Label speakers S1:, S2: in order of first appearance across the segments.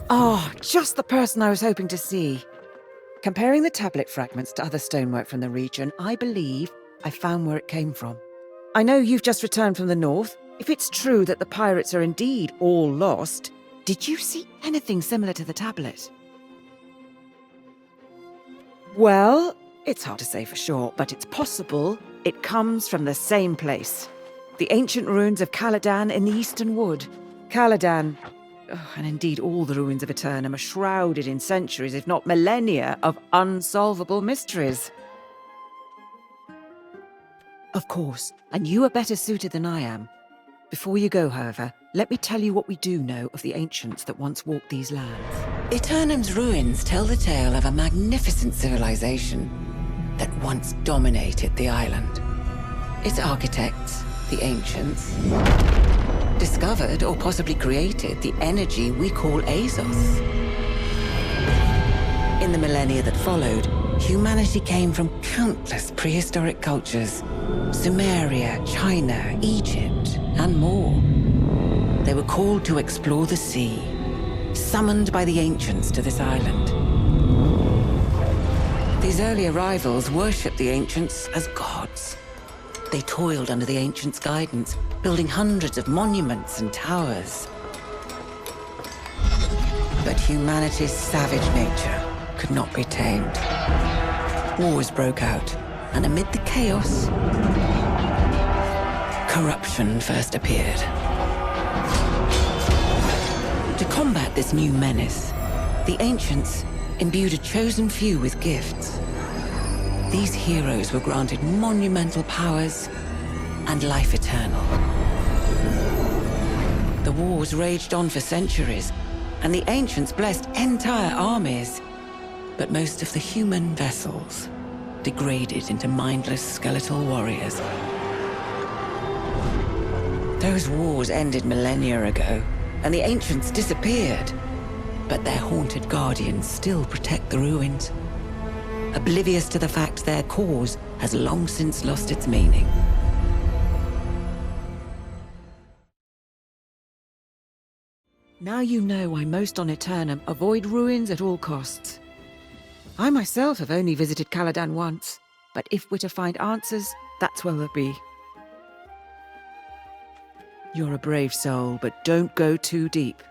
S1: Oh, just the person I was hoping to see. Comparing the tablet fragments to other stonework from the region, I believe I found where it came from. I know you've just returned from the north. If it's true that the pirates are indeed all lost, did you see anything similar to the tablet? Well, it's hard to say for sure, but it's possible it comes from the same place. The ancient ruins of Caladan in the Eastern Wood. Caladan, and indeed all the ruins of Aeternum, are shrouded in centuries, if not millennia, of unsolvable mysteries. Of course, and you are better suited than I am. Before you go, however, let me tell you what we do know of the ancients that once walked these lands.
S2: Aeternum's ruins tell the tale of a magnificent civilization that once dominated the island. Its architects, the ancients, discovered or possibly created the energy we call Azos. In the millennia that followed, humanity came from countless prehistoric cultures: Sumeria, China, Egypt, and more. They were called to explore the sea, summoned by the ancients to this island. These early arrivals worshipped the ancients as gods. They toiled under the ancients' guidance, building hundreds of monuments and towers. But humanity's savage nature could not be tamed. Wars broke out, and amid the chaos, corruption first appeared. To combat this new menace, the ancients imbued a chosen few with gifts. These heroes were granted monumental powers and life eternal. The wars raged on for centuries, and the ancients blessed entire armies. But most of the human vessels degraded into mindless skeletal warriors. Those wars ended millennia ago, and the ancients disappeared. But their haunted guardians still protect the ruins, oblivious to the fact their cause has long since lost its meaning.
S1: Now you know why most on Aeternum avoid ruins at all costs. I myself have only visited Caladan once, but if we're to find answers, that's where they'll be. You're a brave soul, but don't go too deep.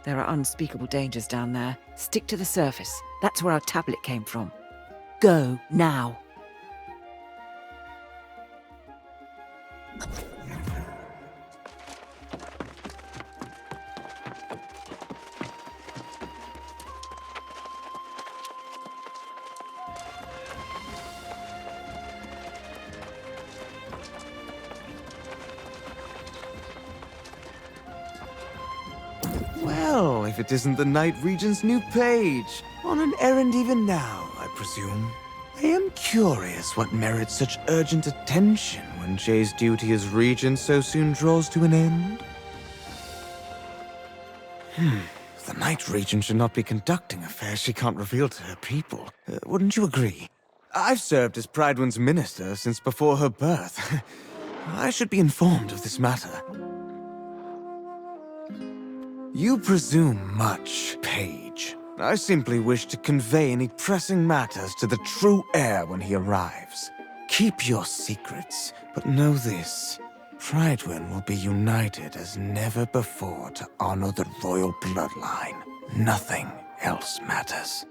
S1: There are unspeakable dangers down there. Stick to the surface. That's where our tablet came from. Go, now.
S3: Well, if it isn't the Night Regent's new page. On an errand even now, I presume. I am curious what merits such urgent attention when Jay's duty as regent so soon draws to an end. The Night Regent should not be conducting affairs she can't reveal to her people. Wouldn't you agree? I've served as Pridewind's minister since before her birth. I should be informed of this matter. You presume much, page. I simply wish to convey any pressing matters to the true heir when he arrives. Keep your secrets, but know this. Prydwen will be united as never before to honor the royal bloodline. Nothing else matters.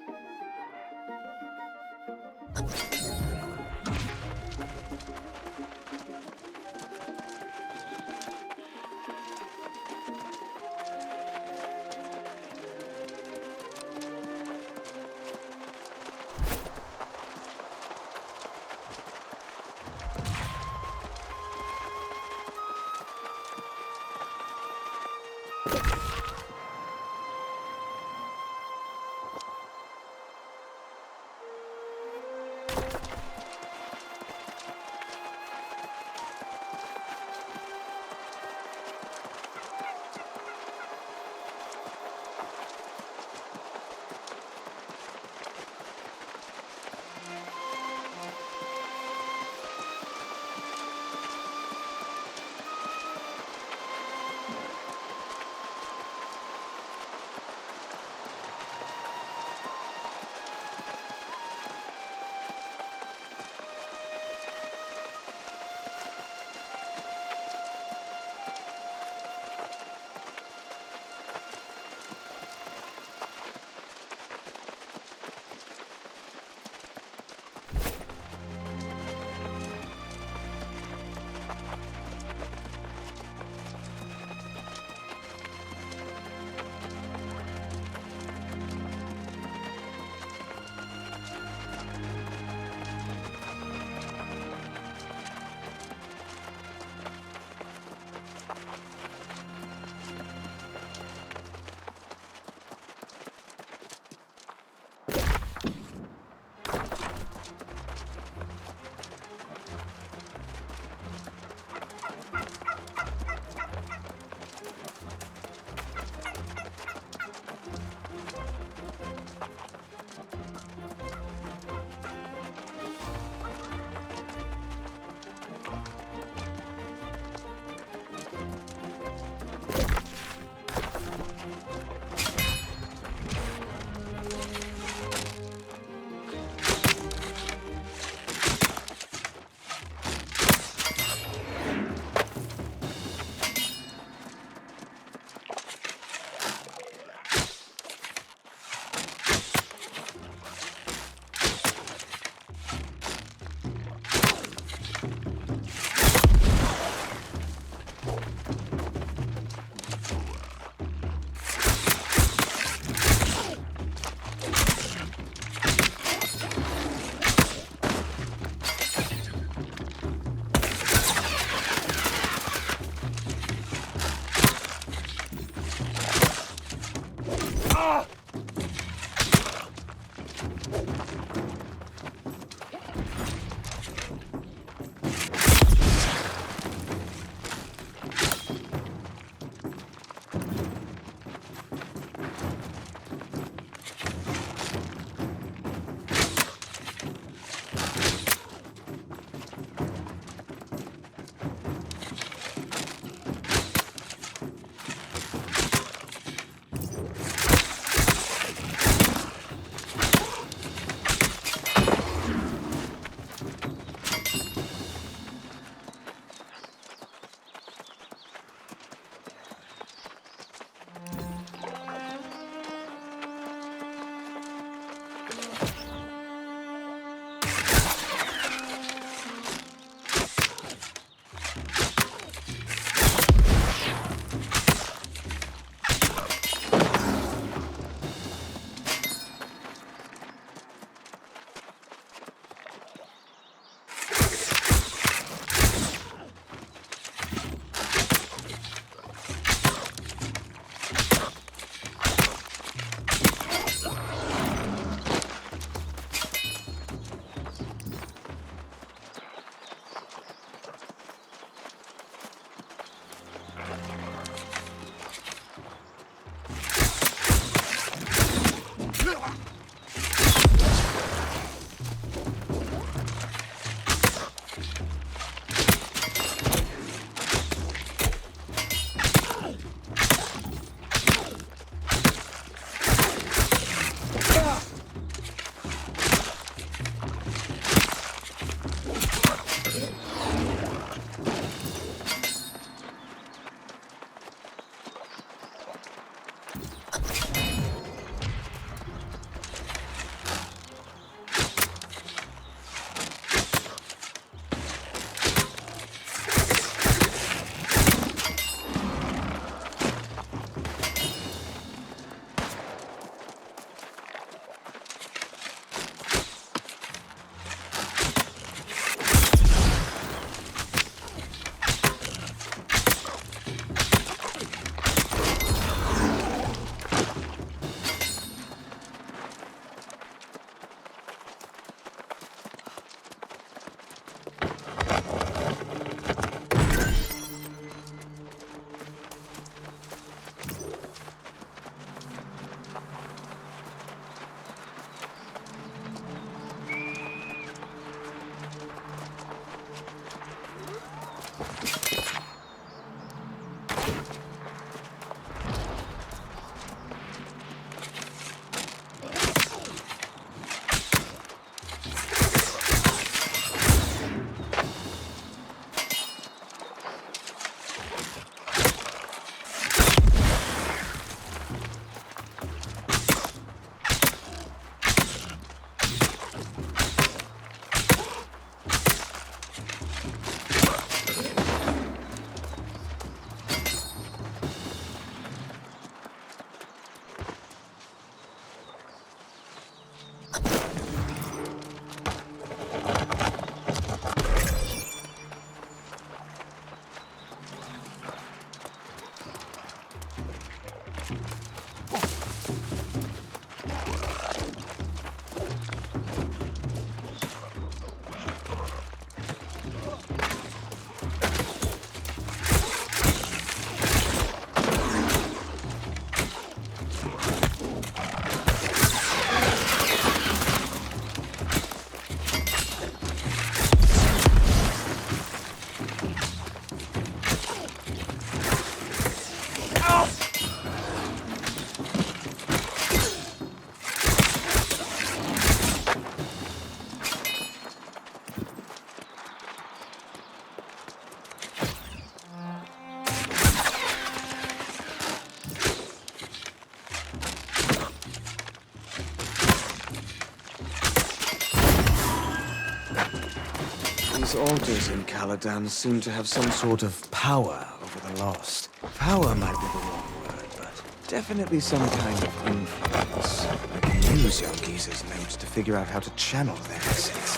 S3: These altars in Caladan seem to have some sort of power over the lost. Power might be the wrong word, but definitely some kind of influence. I can use young Giza's notes to figure out how to channel their essence.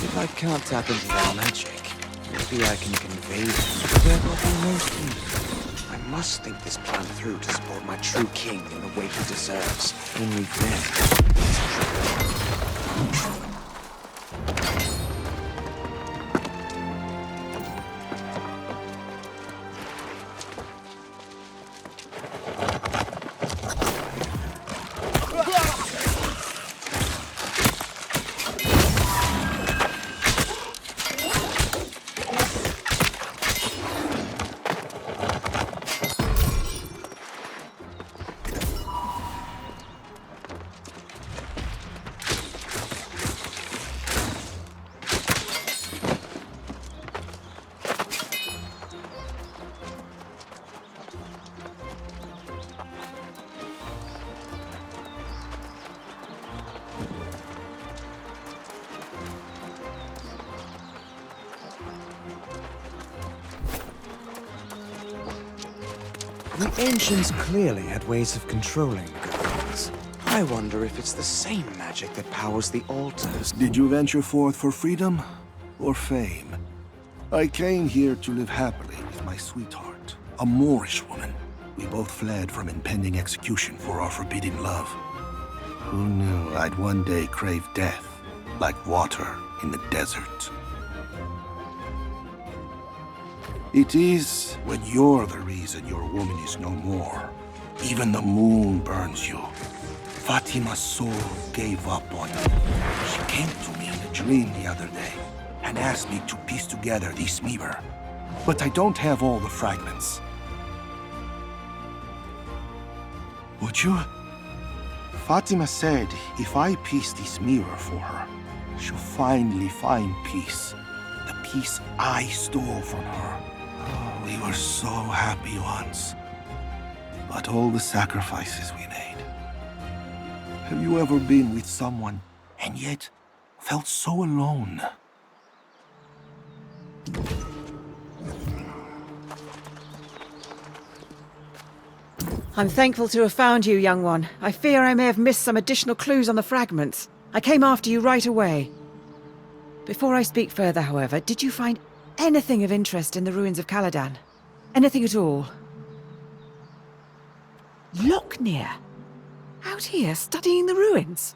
S3: If I can't tap into their magic, maybe I can convey them to where they'll be most needed. I must think this plan through to support my true king in the way he deserves. Only then. The ancients clearly had ways of controlling the gods. I wonder if it's the same magic that powers the altars.
S4: Did you venture forth for freedom or fame? I came here to live happily with my sweetheart, a Moorish woman. We both fled from impending execution for our forbidden love. Who knew I'd one day crave death, like water in the desert? It is when you're the reason your woman is no more. Even the moon burns you. Fatima's soul gave up on you. She came to me in a dream the other day and asked me to piece together this mirror. But I don't have all the fragments. Would you? Fatima said if I piece this mirror for her, she'll finally find peace. The peace I stole from her. Oh, we were so happy once. But all the sacrifices we made. Have you ever been with someone and yet felt so alone?
S1: I'm thankful to have found you, young one. I fear I may have missed some additional clues on the fragments. I came after you right away. Before I speak further, however, did you find anything of interest in the ruins of Caladan? Anything at all? Locknear? Out here, studying the ruins?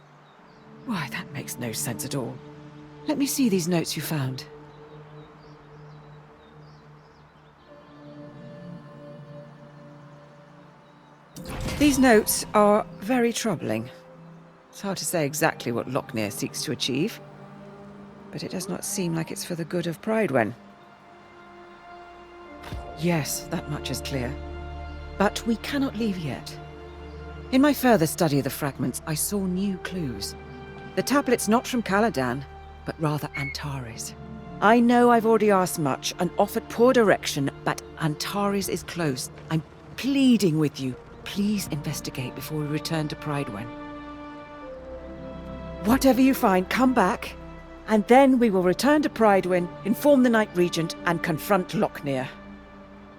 S1: Why, that makes no sense at all. Let me see these notes you found. These notes are very troubling. It's hard to say exactly what Locknear seeks to achieve, but it does not seem like it's for the good of Pridewen. Yes, that much is clear. But we cannot leave yet. In my further study of the fragments, I saw new clues. The tablet's not from Caladan, but rather Antares. I know I've already asked much and offered poor direction, but Antares is close. I'm pleading with you. Please investigate before we return to Pridewen. Whatever you find, come back, and then we will return to Pridewen, inform the Night Regent, and confront Locknear.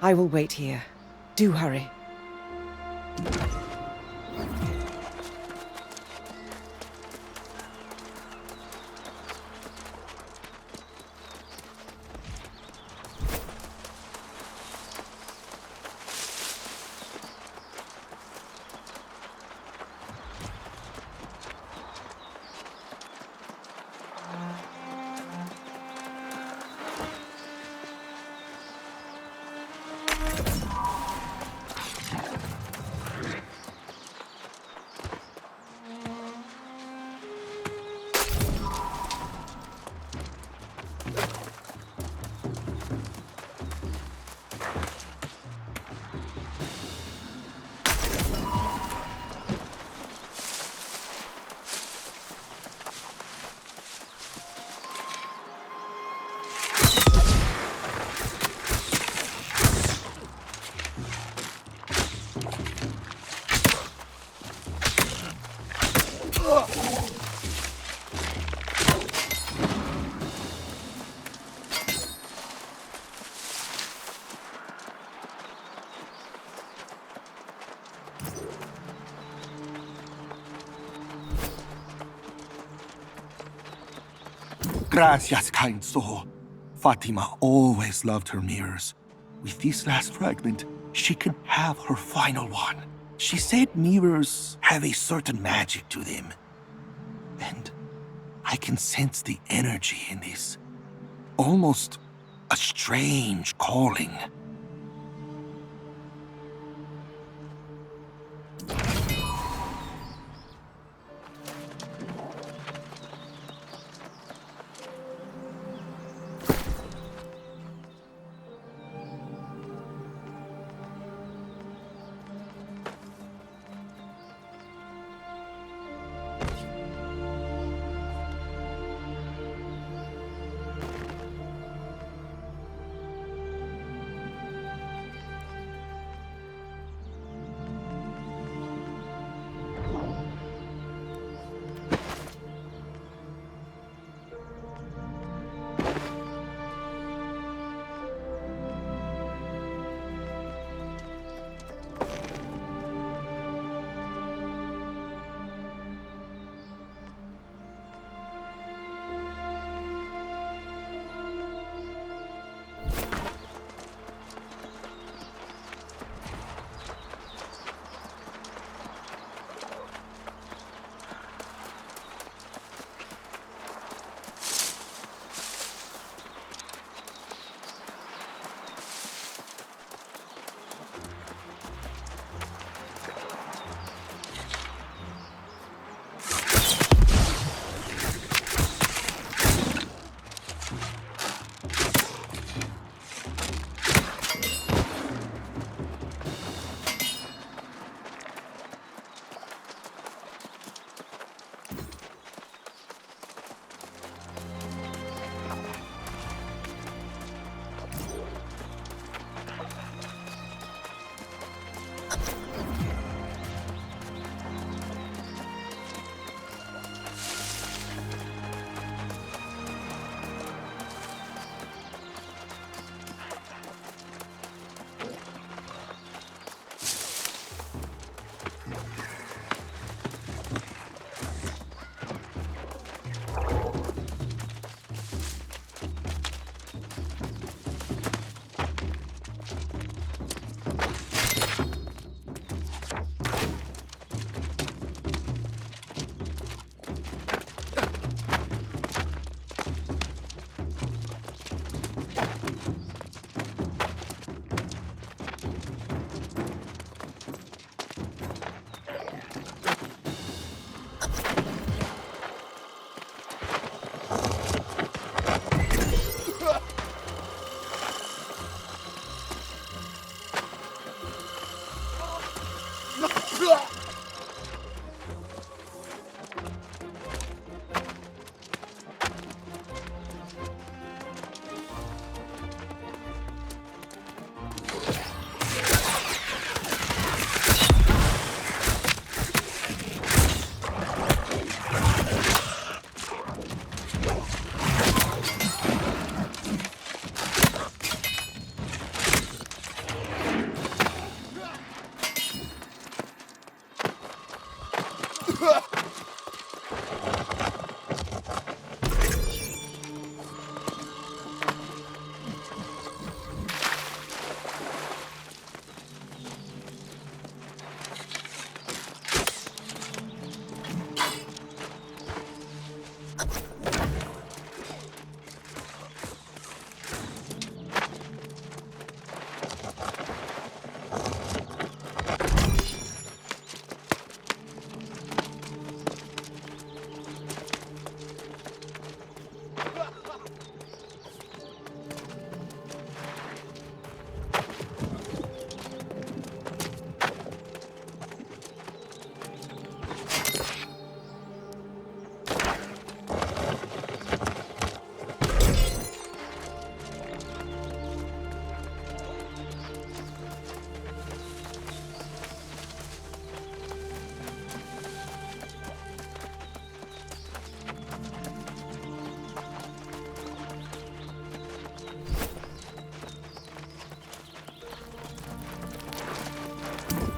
S1: I will wait here. Do hurry.
S4: Gracias, kind soul. Fatima always loved her mirrors. With this last fragment, she can have her final one. She said mirrors have a certain magic to them. And I can sense the energy in this. Almost a strange calling.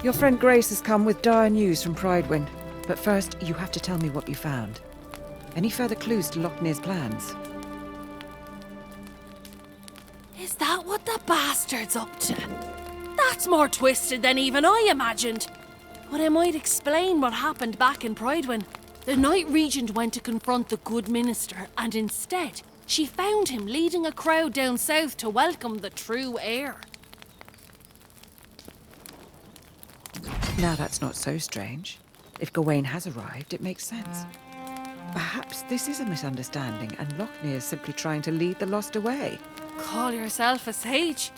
S1: Your friend Grace has come with dire news from Pridewind. But first, you have to tell me what you found. Any further clues to Lochner's plans?
S5: Is that what the bastard's up to? That's more twisted than even I imagined. But it might explain what happened back in Pridewin. The Night Regent went to confront the good minister, and instead, she found him leading a crowd down south to welcome the true heir.
S1: Now that's not so strange. If Gawain has arrived, it makes sense. Perhaps this is a misunderstanding and Lochner is simply trying to lead the lost away.
S5: Call yourself a sage?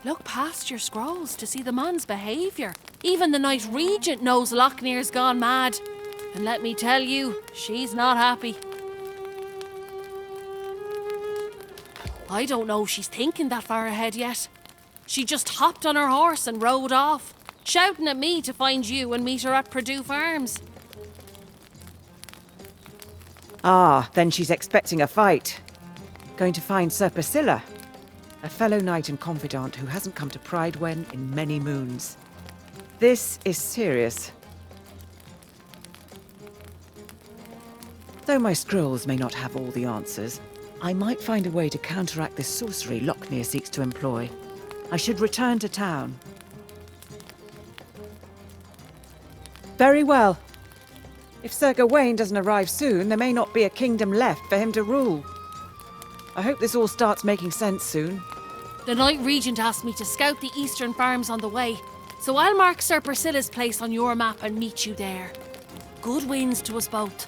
S5: Look past your scrolls to see the man's behaviour. Even the Night Regent knows Lochner's gone mad. And let me tell you, she's not happy. I don't know if she's thinking that far ahead yet. She just hopped on her horse and rode off, shouting at me to find you and meet her at Purdue Farms.
S1: Ah, then she's expecting a fight. Going to find Sir Priscilla, a fellow knight and confidant who hasn't come to Pridewin in many moons. This is serious. Though my scrolls may not have all the answers, I might find a way to counteract this sorcery Lochner seeks to employ. I should return to town. Very well. If Sir Gawain doesn't arrive soon, there may not be a kingdom left for him to rule. I hope this all starts making sense soon.
S5: The Night Regent asked me to scout the eastern farms on the way, so I'll mark Sir Priscilla's place on your map and meet you there. Good winds to us both.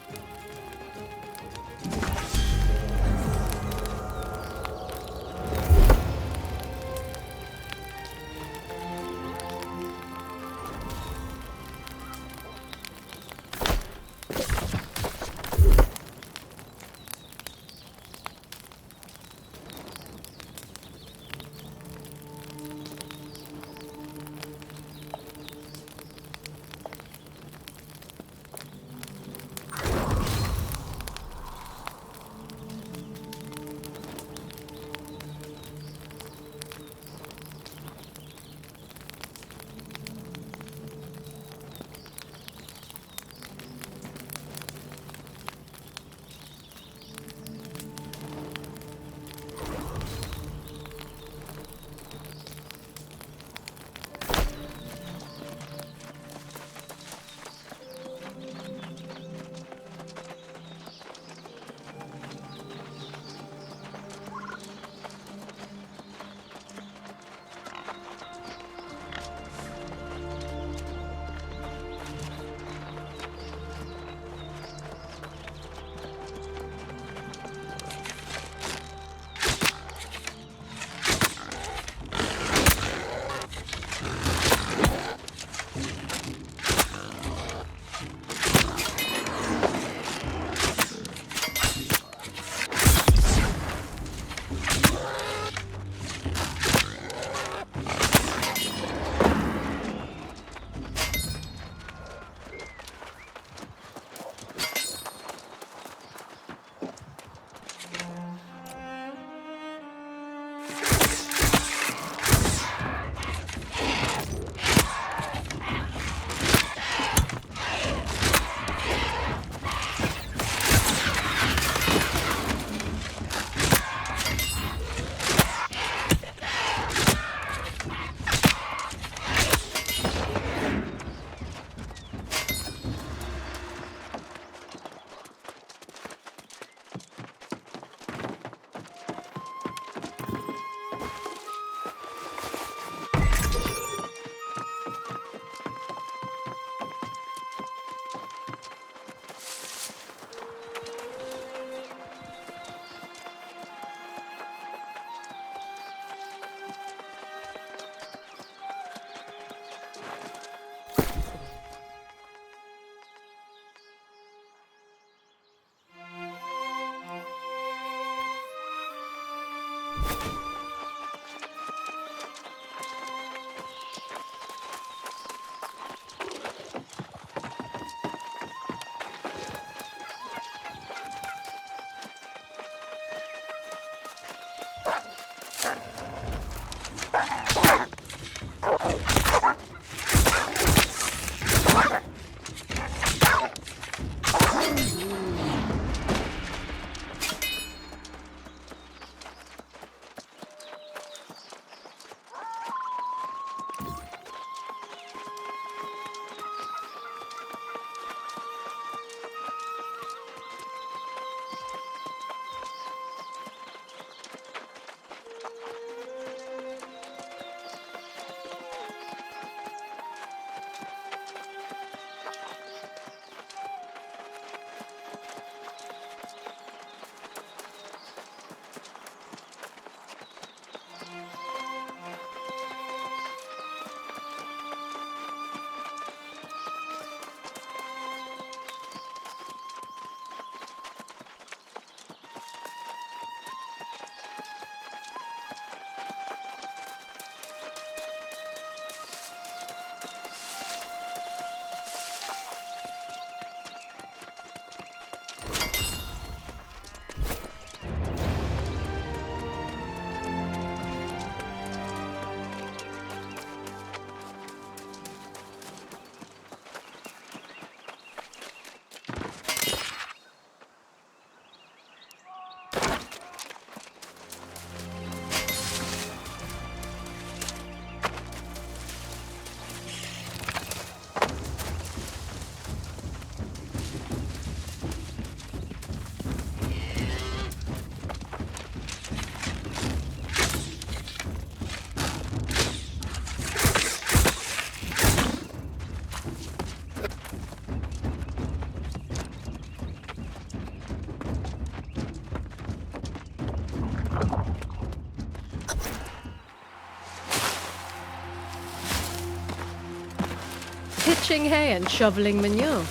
S6: threshing hay and shoveling manure.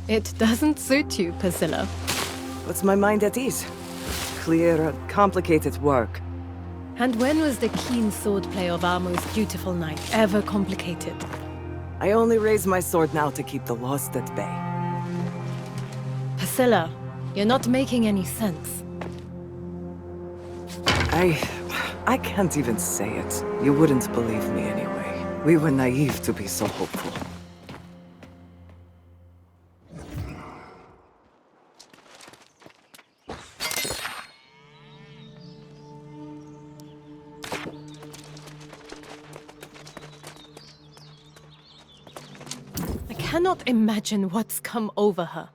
S6: It doesn't suit you, Priscilla.
S7: Puts my mind at ease. Clear, complicated work.
S6: And when was the keen swordplay of our most dutiful knight ever complicated?
S7: I only raise my sword now to keep the lost at bay.
S6: Priscilla, you're not making any sense.
S7: I can't even say it. You wouldn't believe me anyway. We were naive to be so hopeful.
S6: I cannot imagine what's come over her.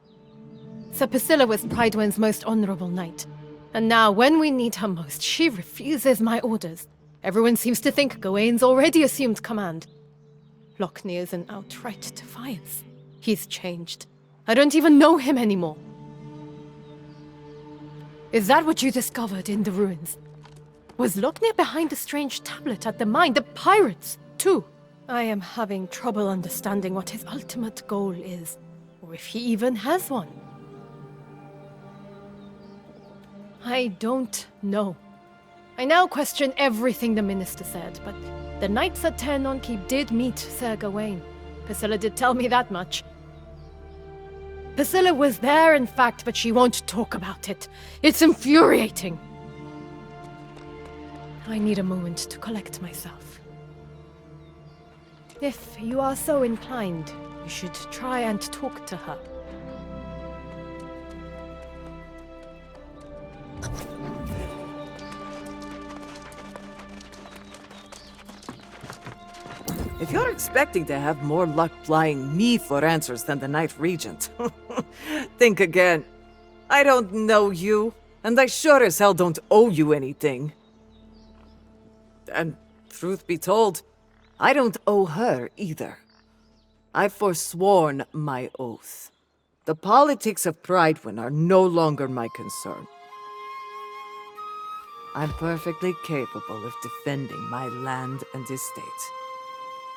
S6: Sir Priscilla was Prydwen's most honorable knight. And now, when we need her most, she refuses my orders. Everyone seems to think Gawain's already assumed command. Lockney is an outright defiance. He's changed. I don't even know him anymore. Is that what you discovered in the ruins? Was Lockney behind the strange tablet at the mine? The pirates, too? I am having trouble understanding what his ultimate goal is, or if he even has one. I don't know. I now question everything the minister said, but the knights at Aeternum Keep did meet Sir Gawain. Priscilla did tell me that much. Priscilla was there, in fact, but she won't talk about it. It's infuriating. I need a moment to collect myself. If you are so inclined, you should try and talk to her.
S7: If you're expecting to have more luck plying me for answers than the Night Regent, think again. I don't know you, and I sure as hell don't owe you anything. And truth be told, I don't owe her either. I've forsworn my oath. The politics of Prydwen are no longer my concern. I'm perfectly capable of defending my land and estate.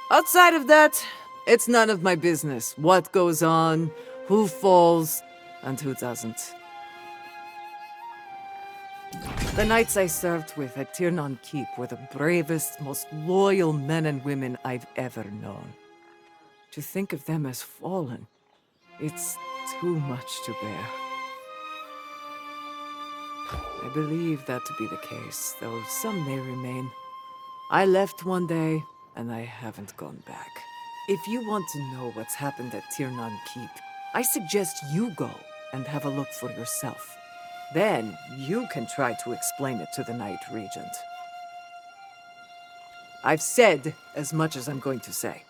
S7: Outside of that, it's none of my business what goes on, who falls, and who doesn't. The knights I served with at Aeternum Keep were the bravest, most loyal men and women I've ever known. To think of them as fallen, it's too much to bear. I believe that to be the case, though some may remain. I left one day, and I haven't gone back. If you want to know what's happened at Aeternum Keep, I suggest you go and have a look for yourself. Then you can try to explain it to the Night Regent. I've said as much as I'm going to say.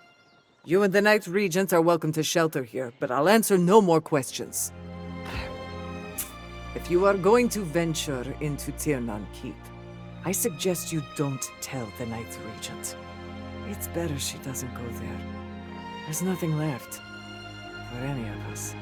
S7: You and the Night Regent are welcome to shelter here, but I'll answer no more questions. If you are going to venture into Aeternum Keep, I suggest you don't tell the Night Regent. It's better she doesn't go there. There's nothing left for any of us.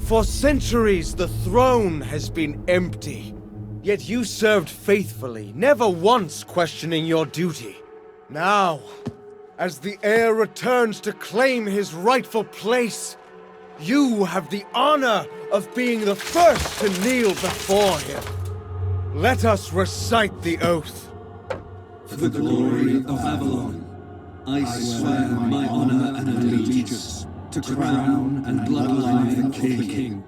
S3: For centuries, the throne has been empty. Yet you served faithfully, never once questioning your duty. Now, as the heir returns to claim his rightful place, you have the honor of being the first to kneel before him. Let us recite the oath.
S8: For the glory of Avalon, I swear my honor and allegiance to crown and bloodline the king,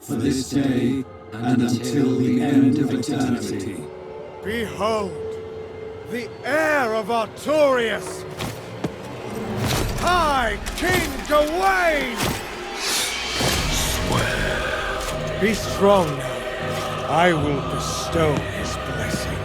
S8: for this day and until the end of eternity.
S3: Behold, the heir of Artorias! I, King Gawain! Swear. Be strong now. I will bestow his blessing.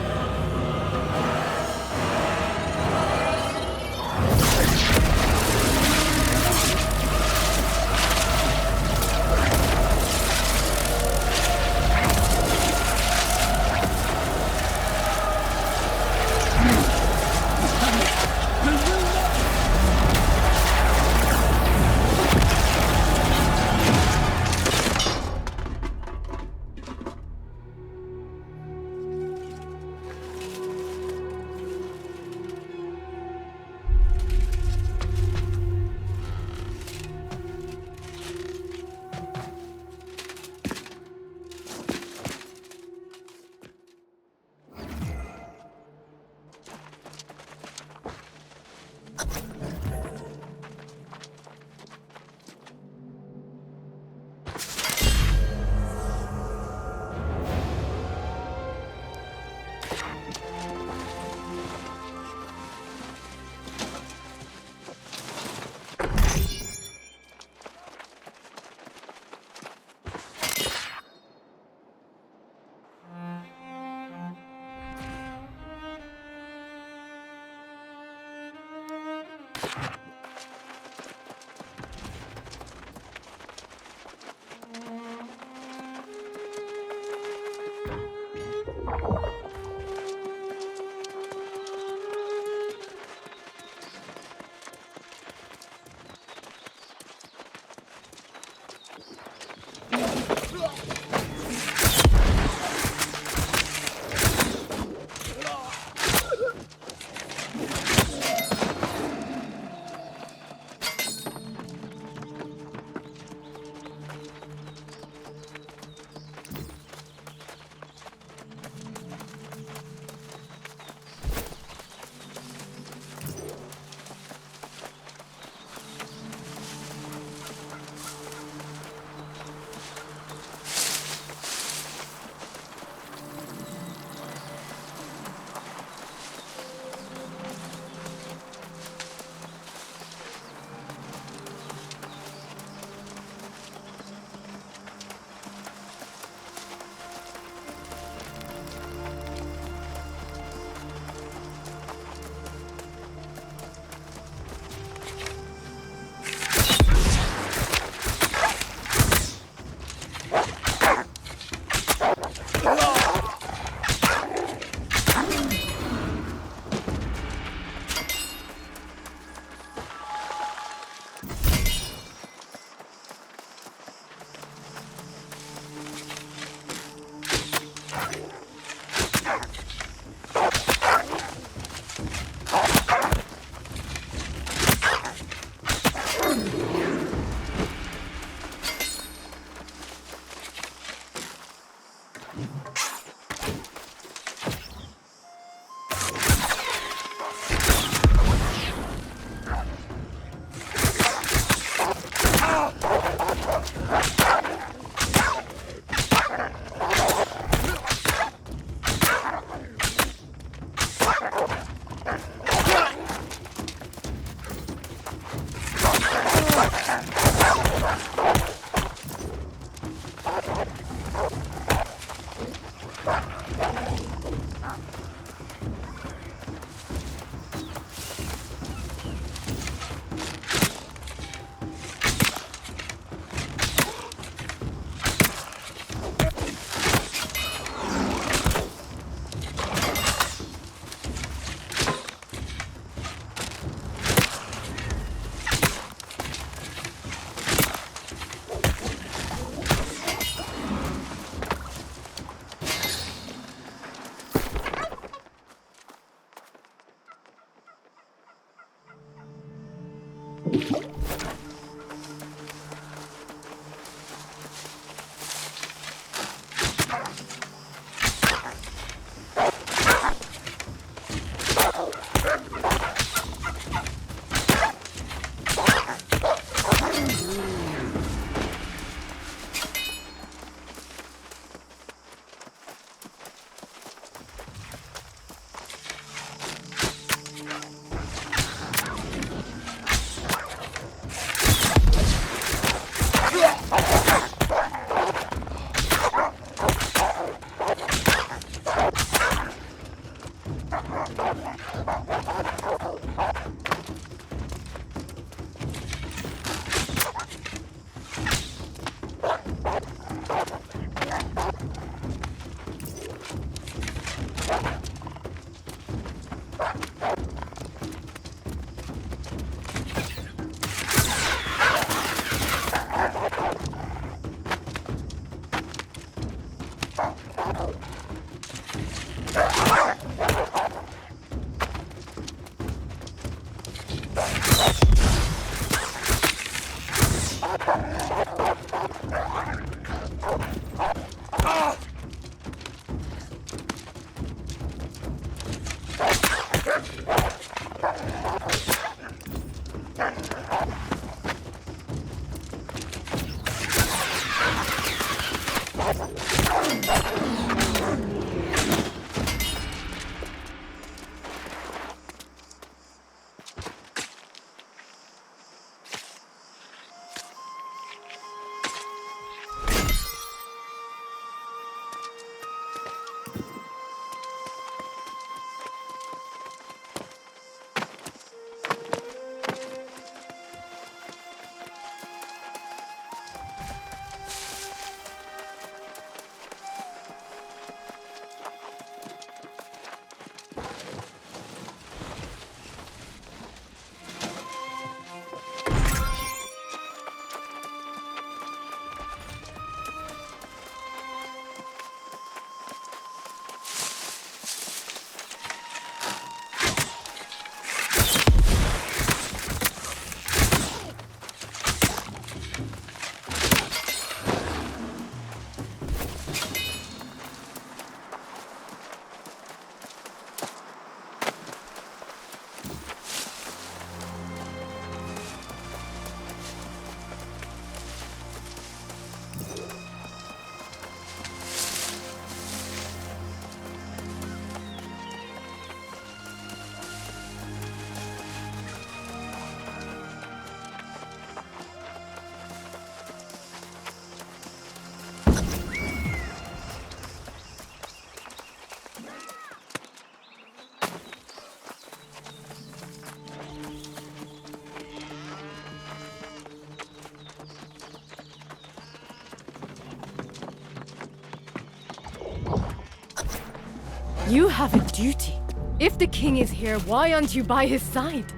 S6: You have a duty. If the king is here, why aren't you by his side?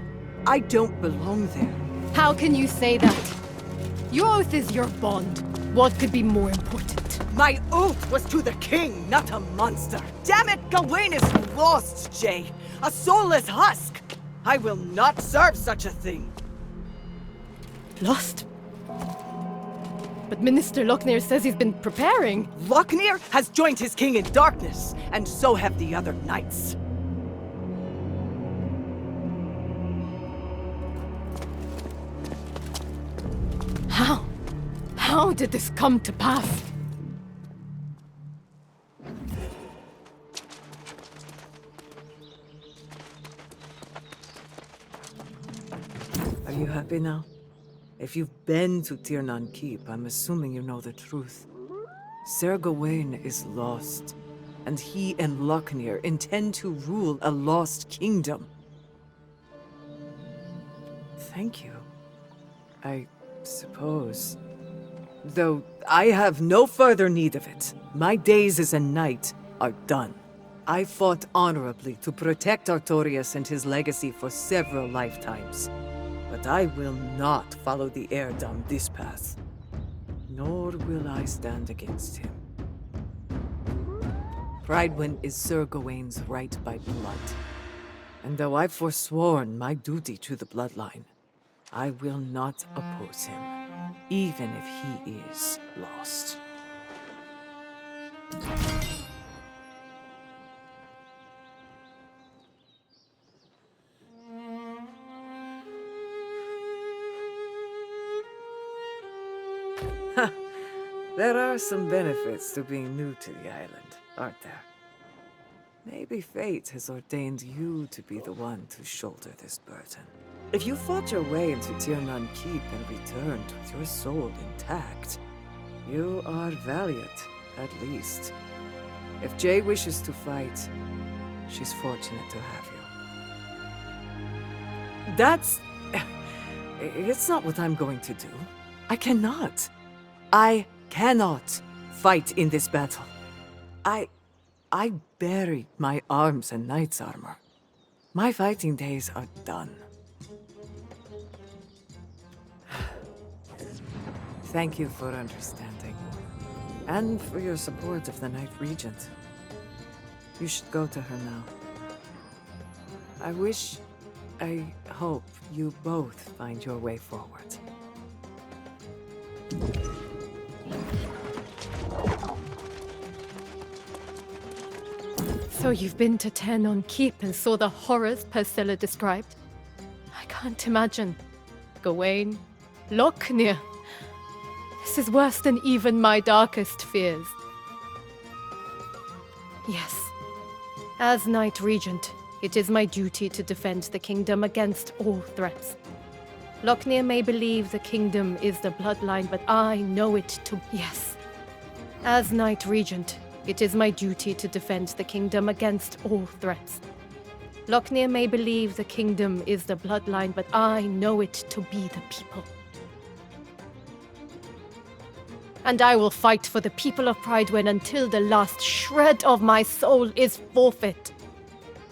S7: I don't belong there.
S6: How can you say that? Your oath is your bond. What could be more important?
S9: My oath was to the king, not a monster. Damn it, Gawain is lost, Jay. A soulless husk. I will not serve such a thing.
S6: Lost? But Minister Lochner says he's been preparing.
S9: Lochner has joined his king in darkness, and so have the other knights.
S6: How? How did this come to pass?
S7: Are you happy now? If you've been to Tiernan Keep, I'm assuming you know the truth. Sir Gawain is lost, and he and Lochner intend to rule a lost kingdom. Thank you, I suppose. Though I have no further need of it. My days as a knight are done. I fought honorably to protect Artorias and his legacy for several lifetimes. But I will not follow the heir down this path. Nor will I stand against him. Prydwen is Sir Gawain's right by blood. And though I've forsworn my duty to the bloodline, I will not oppose him, even if he is lost. There are some benefits to being new to the island, aren't there? Maybe fate has ordained you to be the one to shoulder this burden. If you fought your way into Tiernan Keep and returned with your soul intact, you are valiant, at least. If Jay wishes to fight, she's fortunate to have you. That's... It's not what I'm going to do. I cannot. I cannot fight in this battle. I buried my arms and knight's armor. My fighting days are done. Thank you for understanding. And for your support of the Night Regent. You should go to her now. I hope you both find your way forward.
S6: So you've been to Aeternum Keep and saw the horrors Priscilla described? I can't imagine. Gawain, Lochner. This is worse than even my darkest fears. Yes. As Knight Regent, it is my duty to defend the kingdom against all threats. Lochner may believe the kingdom is the bloodline, but I know it to... Yes. As Knight Regent, it is my duty to defend the kingdom against all threats. Lochner may believe the kingdom is the bloodline, but I know it to be the people. And I will fight for the people of Prydwen until the last shred of my soul is forfeit.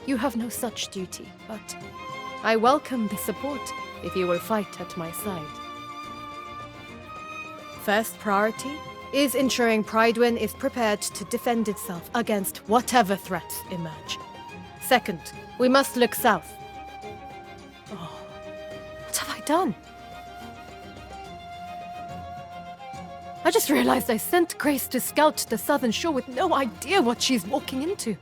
S6: You have no such duty, but I welcome the support if you will fight at my side. First priority is ensuring Prydwen is prepared to defend itself against whatever threats emerge. Second, we must look south. Oh, what have I done? I just realized I sent Grace to scout the southern shore with no idea what she's walking into.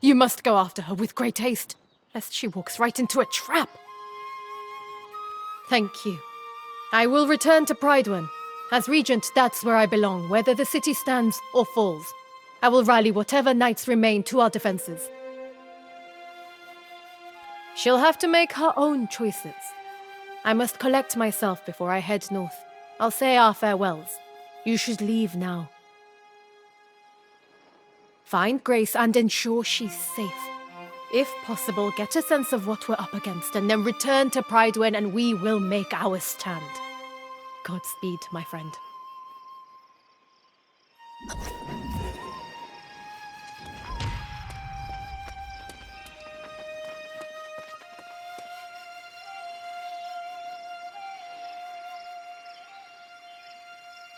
S6: You must go after her with great haste, lest she walks right into a trap. Thank you. I will return to Prydwen. As Regent, that's where I belong, whether the city stands or falls. I will rally whatever knights remain to our defenses. She'll have to make her own choices. I must collect myself before I head north. I'll say our farewells. You should leave now. Find Grace and ensure she's safe. If possible, get a sense of what we're up against and then return to Prydwen and we will make our stand. Godspeed, my friend.